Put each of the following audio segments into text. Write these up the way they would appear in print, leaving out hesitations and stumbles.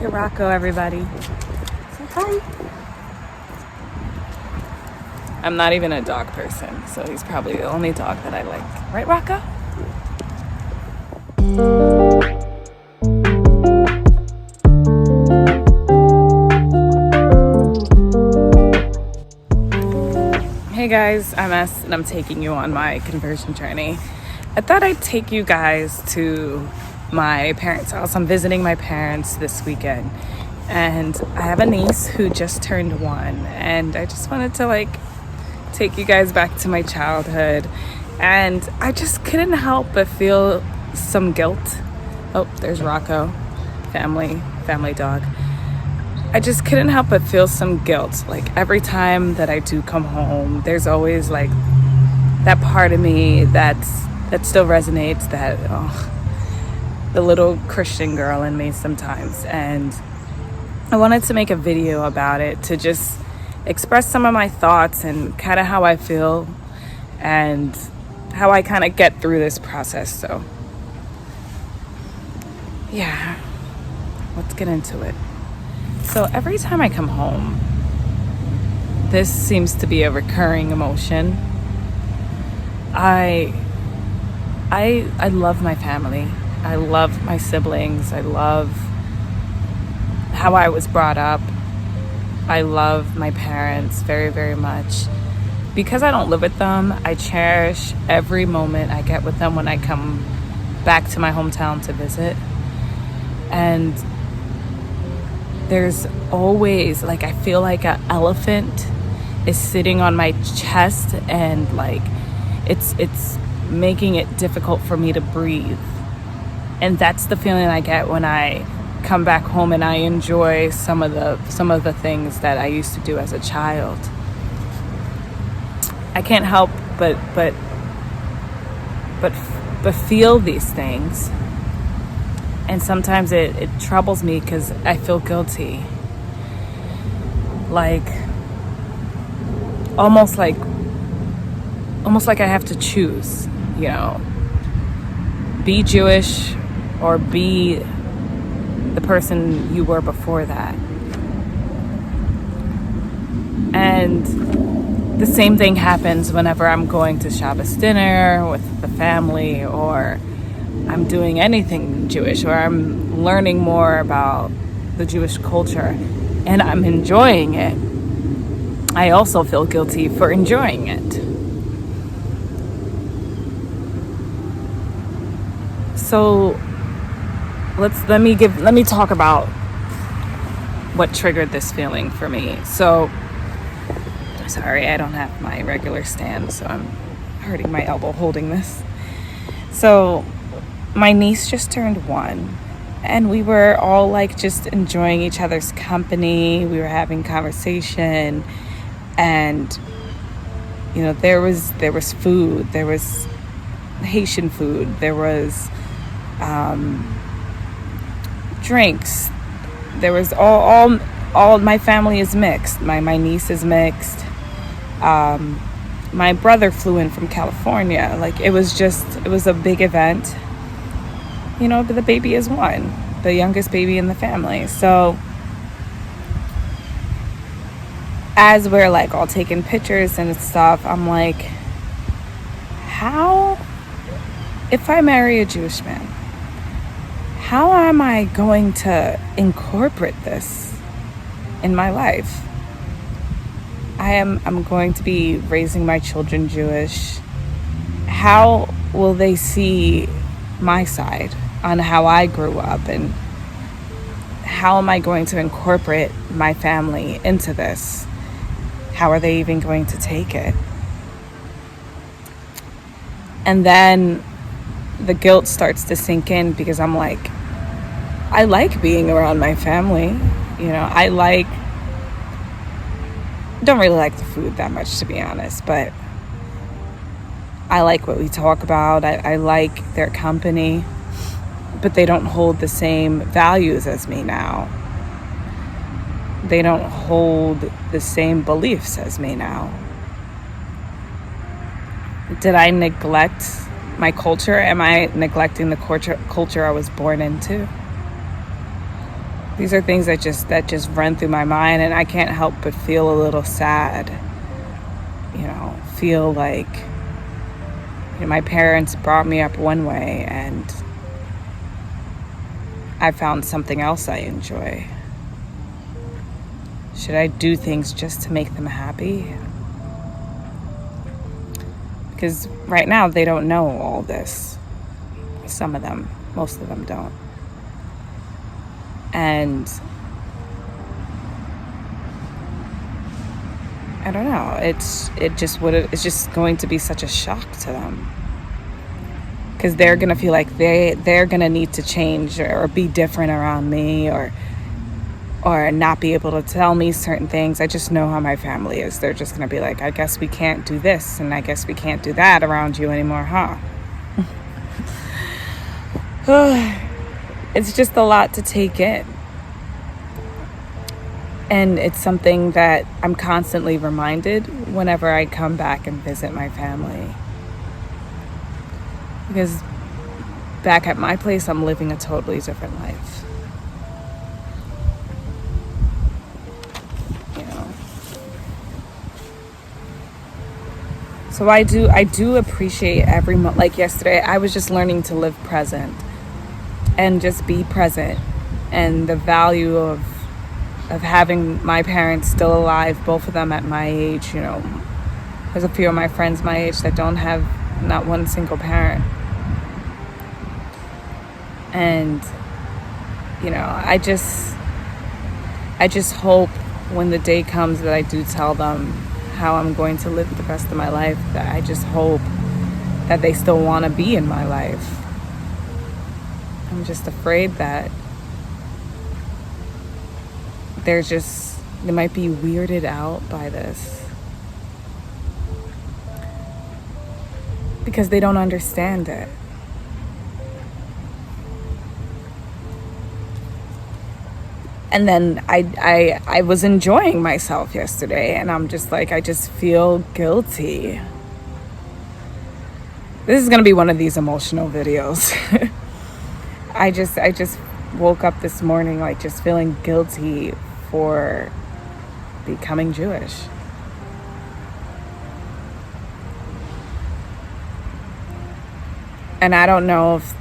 to Rocco, everybody. Say hi. I'm not even a dog person, so he's probably the only dog that I like. Right, Rocco? Hey guys, I'm S and I'm taking you on my conversion journey. I thought I'd take you guys to my parents' house. I'm visiting my parents this weekend, and I have a niece who just turned 1, and I just wanted to take you guys back to my childhood, and I just couldn't help but feel some guilt. Oh, there's Rocco, family dog. I just couldn't help but feel some guilt. Like every time that I do come home, there's always that part of me that still resonates, the little Christian girl in me sometimes. And I wanted to make a video about it to just express some of my thoughts and kind of how I feel and how I kind of get through this process. So yeah, let's get into it. So every time I come home, this seems to be a recurring emotion. I love my family. I love my siblings. I love how I was brought up. I love my parents very, very much. Because I don't live with them, I cherish every moment I get with them when I come back to my hometown to visit. And there's always I feel like an elephant is sitting on my chest, and it's making it difficult for me to breathe. And that's the feeling I get when I come back home and I enjoy some of the things that I used to do as a child. I can't help but feel these things. And sometimes it troubles me because I feel guilty. Almost like I have to choose, be Jewish or be the person you were before that. And the same thing happens whenever I'm going to Shabbos dinner with the family, or I'm doing anything Jewish, or I'm learning more about the Jewish culture and I'm enjoying it. I also feel guilty for enjoying it. So let me talk about what triggered this feeling for me. So sorry, I don't have my regular stand, so I'm hurting my elbow holding this. So my niece just turned 1, and we were all just enjoying each other's company. We were having conversation, and there was food. There was Haitian food. There was drinks. There was all my family is mixed. My niece is mixed. My brother flew in from California. It was a big event. But the baby is 1, the youngest baby in the family. So as we're all taking pictures and stuff, I'm how, if I marry a Jewish man, how am I going to incorporate this in my life? I'm going to be raising my children Jewish. How will they see my side on how I grew up, and how am I going to incorporate my family into this? How are they even going to take it? And then the guilt starts to sink in, because I'm I like being around my family. I don't really like the food that much, to be honest, but I like what we talk about. I like their company, but they don't hold the same values as me now. They don't hold the same beliefs as me now. Did I neglect my culture? Am I neglecting the culture I was born into? These are things that just run through my mind, and I can't help but feel a little sad. Feel like my parents brought me up one way and I found something else I enjoy. Should I do things just to make them happy? Because right now they don't know all this. Some of them, most of them don't. And I don't know, it's just going to be such a shock to them. Because they're going to feel like they're going to need to change or be different around me or not be able to tell me certain things. I just know how my family is. They're just going to be like, I guess we can't do this and I guess we can't do that around you anymore, huh? It's just a lot to take in. And it's something that I'm constantly reminded whenever I come back and visit my family. Because back at my place, I'm living a totally different life. So I do appreciate every moment. Like yesterday, I was just learning to live present and just be present, and the value of having my parents still alive, both of them at my age. There's a few of my friends my age that don't have not one single parent. And I just hope when the day comes that I do tell them how I'm going to live the rest of my life, that I just hope that they still want to be in my life. I'm just afraid that they might be weirded out by this because they don't understand it. And then I was enjoying myself yesterday, and I'm just like, I just feel guilty. This is gonna be one of these emotional videos. I just woke up this morning like just feeling guilty for becoming Jewish. And I don't know if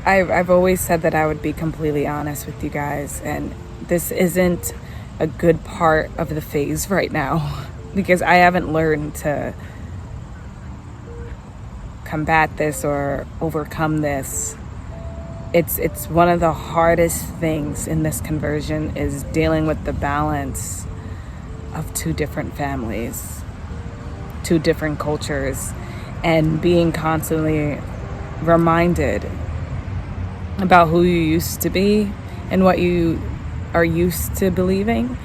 I've always said that I would be completely honest with you guys, and this isn't a good part of the phase right now because I haven't learned to combat this or overcome this. It's one of the hardest things in this conversion is dealing with the balance of two different families, two different cultures, and being constantly reminded about who you used to be and what you are used to believing.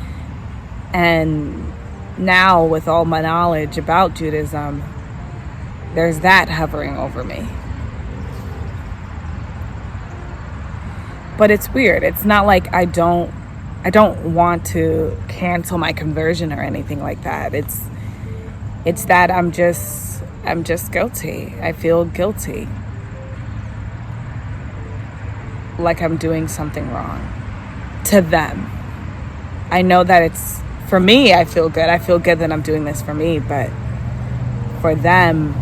And now with all my knowledge about Judaism, there's that hovering over me. But it's weird. It's not like I don't want to cancel my conversion or anything like that. It's that I'm just guilty. I feel guilty. Like I'm doing something wrong to them. I know that it's for me, I feel good. I feel good that I'm doing this for me, but for them,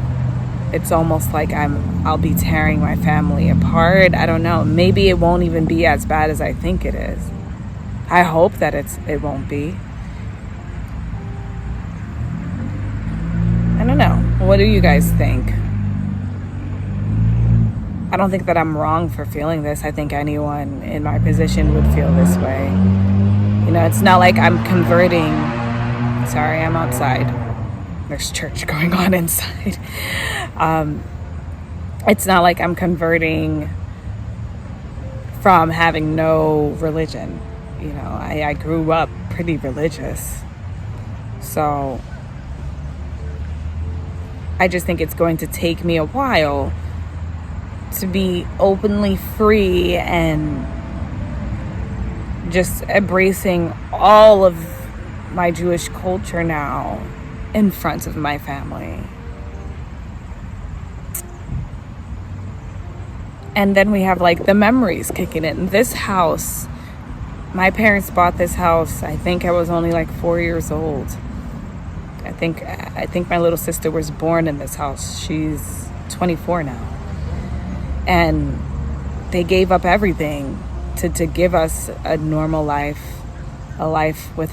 it's almost like I'll be tearing my family apart. I don't know. Maybe it won't even be as bad as I think it is. I hope that it won't be. I don't know. What do you guys think? I don't think that I'm wrong for feeling this. I think anyone in my position would feel this way. It's not like I'm converting. Sorry, I'm outside. There's church going on inside. It's not like I'm converting from having no religion. I grew up pretty religious. So I just think it's going to take me a while to be openly free and just embracing all of my Jewish culture now in front of my family. And then we have like the memories kicking in. This house, my parents bought this house, I think I was only like 4 years old. I think my little sister was born in this house. She's 24 now. And they gave up everything to give us a normal life, a life with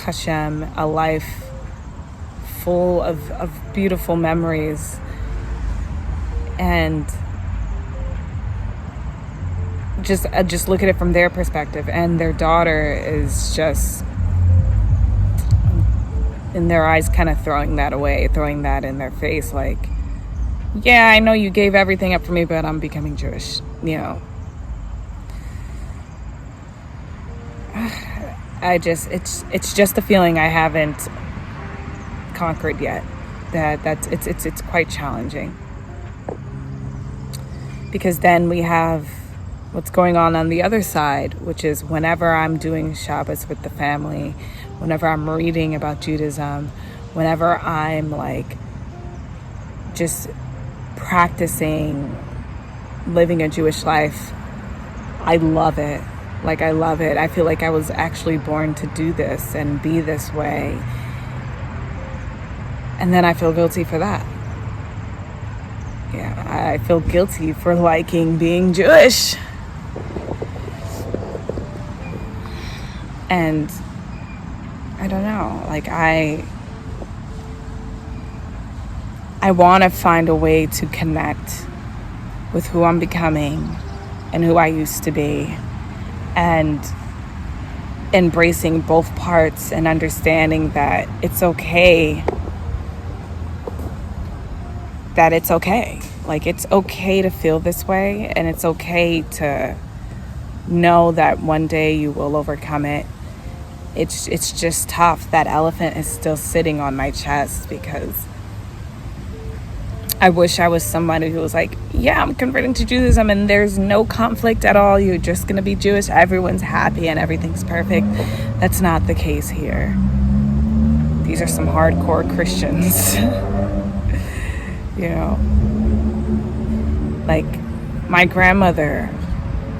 Hashem, a life full of beautiful memories. And just look at it from their perspective, and their daughter is just in their eyes kind of throwing that away, throwing that in their face, like, yeah, I know you gave everything up for me, but I'm becoming Jewish, you know. It's just a feeling I haven't conquered yet. It's quite challenging, because then we have what's going on the other side, which is whenever I'm doing Shabbos with the family, whenever I'm reading about Judaism, whenever I'm like just practicing living a Jewish life, I love it. Like, I love it. I feel like I was actually born to do this and be this way. And then I feel guilty for that. Yeah, I feel guilty for liking being Jewish. And I don't know, like I want to find a way to connect with who I'm becoming and who I used to be, and embracing both parts and understanding that it's okay. Like, it's okay to feel this way, and it's okay to know that one day you will overcome it. It's just tough. That elephant is still sitting on my chest, because I wish I was somebody who was like, yeah, I'm converting to Judaism and there's no conflict at all. You're just going to be Jewish. Everyone's happy and everything's perfect. That's not the case here. These are some hardcore Christians. You know, like my grandmother,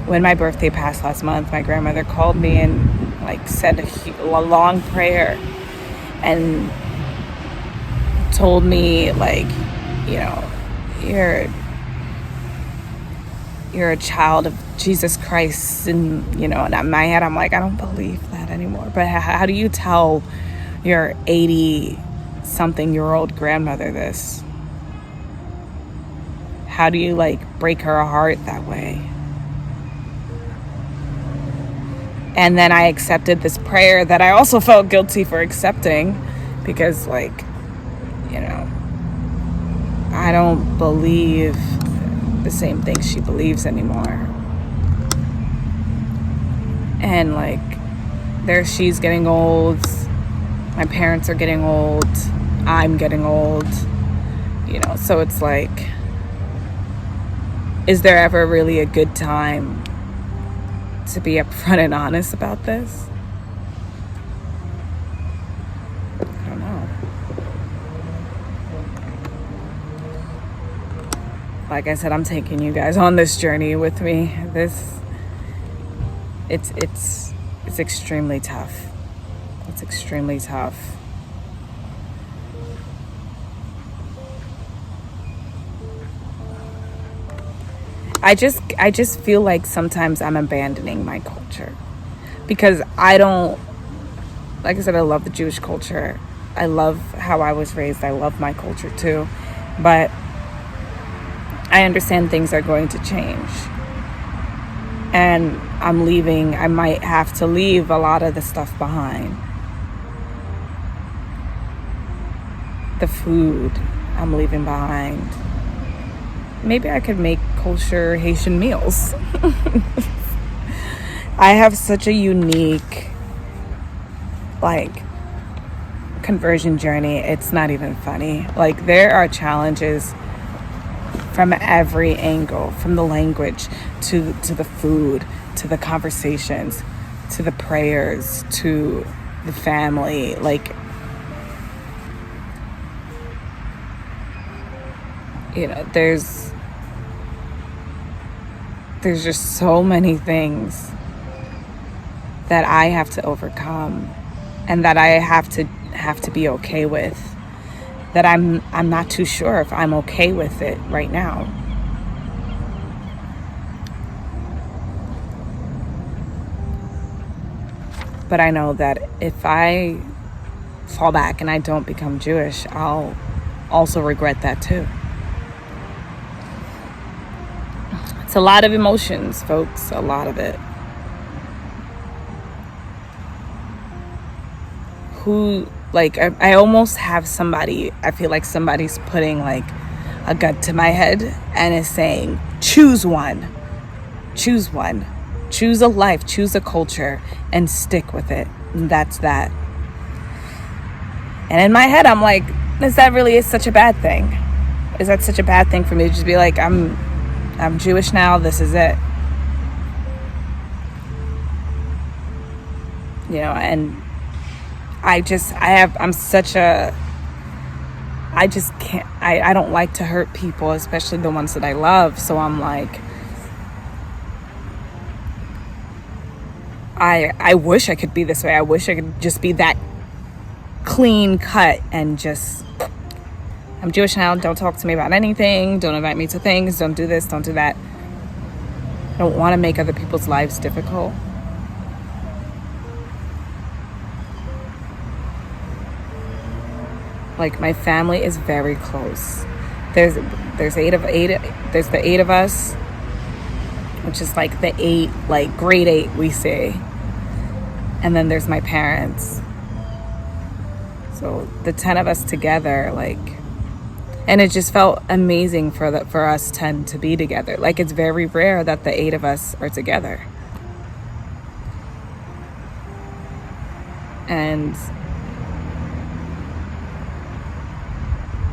when my birthday passed last month, my grandmother called me and like said a long prayer and told me, like, you know, you're a child of Jesus Christ. And, you know, and in my head, I'm like, I don't believe that anymore. But how do you tell your 80-something-year-old grandmother this? How do you, like, break her heart that way? And then I accepted this prayer that I also felt guilty for accepting, because, like, you know, I don't believe the same thing she believes anymore. And, like, she's getting old, my parents are getting old, I'm getting old, you know, so it's like, is there ever really a good time to be upfront and honest about this? I don't know. Like I said, I'm taking you guys on this journey with me. It's extremely tough. It's extremely tough. I just feel like sometimes I'm abandoning my culture, because I don't, like I said, I love the Jewish culture. I love how I was raised. I love my culture too. But I understand things are going to change. And I'm leaving. I might have to leave a lot of the stuff behind. The food I'm leaving behind. Maybe I could make kosher Haitian meals. I have such a unique, like, conversion journey. It's not even funny. Like, there are challenges from every angle, from the language to the food, to the conversations, to the prayers, to the family. Like, you know, there's just so many things that I have to overcome and that I have to be okay with, that I'm not too sure if I'm okay with it right now. But I know that if I fall back and I don't become Jewish, I'll also regret that too. It's a lot of emotions, folks, a lot of it. I almost have somebody, I feel like somebody's putting like a gun to my head and is saying, choose one, choose a life, choose a culture, and stick with it. And that's that. And in my head, I'm like, is that really such a bad thing? Is that such a bad thing for me to just be like, I'm Jewish now, this is it? You know, and I just can't, I don't like to hurt people, especially the ones that I love. So I'm like, I wish I could be this way. I wish I could just be that clean cut and just, I'm Jewish now, don't talk to me about anything, don't invite me to things, don't do this, don't do that. I don't want to make other people's lives difficult. Like, my family is very close. There's the eight of us, which is like the 8, like grade 8 we say. And then there's my parents. So the 10 of us together, like, and it just felt amazing for us 10 to be together. Like, it's very rare that the 8 of us are together. And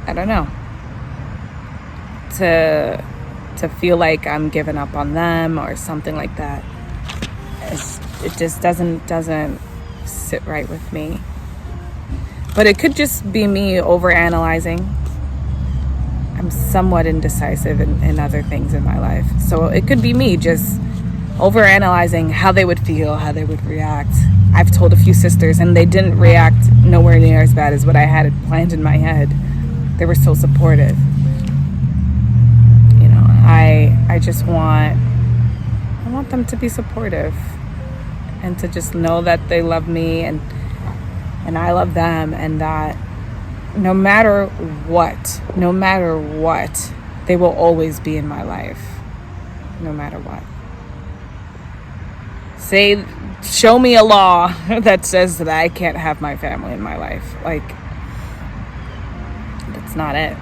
I don't know, to feel like I'm giving up on them or something like that, it just doesn't sit right with me. But it could just be me overanalyzing. I'm somewhat indecisive in other things in my life, so it could be me just overanalyzing how they would feel, how they would react. I've told a few sisters and they didn't react nowhere near as bad as what I had planned in my head. They were so supportive. You know, I just want them to be supportive and to just know that they love me and I love them, and that no matter what, they will always be in my life. No matter what. Show me a law that says that I can't have my family in my life. Like, that's not it.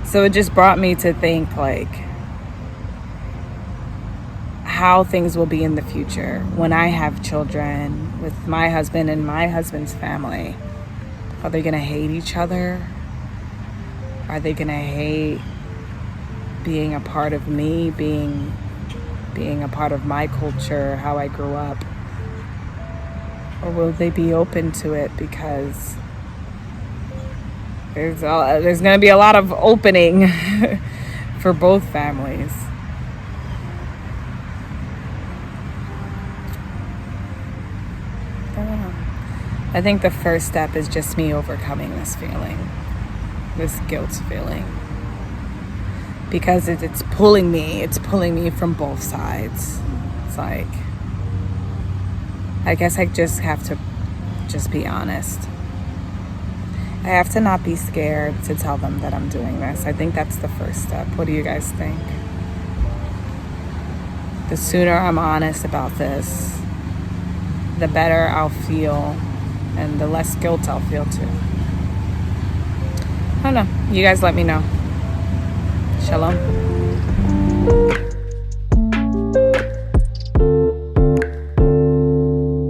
So it just brought me to think, like, how things will be in the future when I have children with my husband and my husband's family. Are they gonna hate each other? Are they gonna hate being a part of me, being a part of my culture, how I grew up? Or will they be open to it? Because there's going to be a lot of opening for both families. I don't know. I think the first step is just me overcoming this feeling, this guilt feeling. Because it's pulling me from both sides. It's like, I guess I just have to just be honest. I have to not be scared to tell them that I'm doing this. I think that's the first step. What do you guys think? The sooner I'm honest about this, the better I'll feel, and the less guilt I'll feel too. I don't know. You guys let me know. Shalom.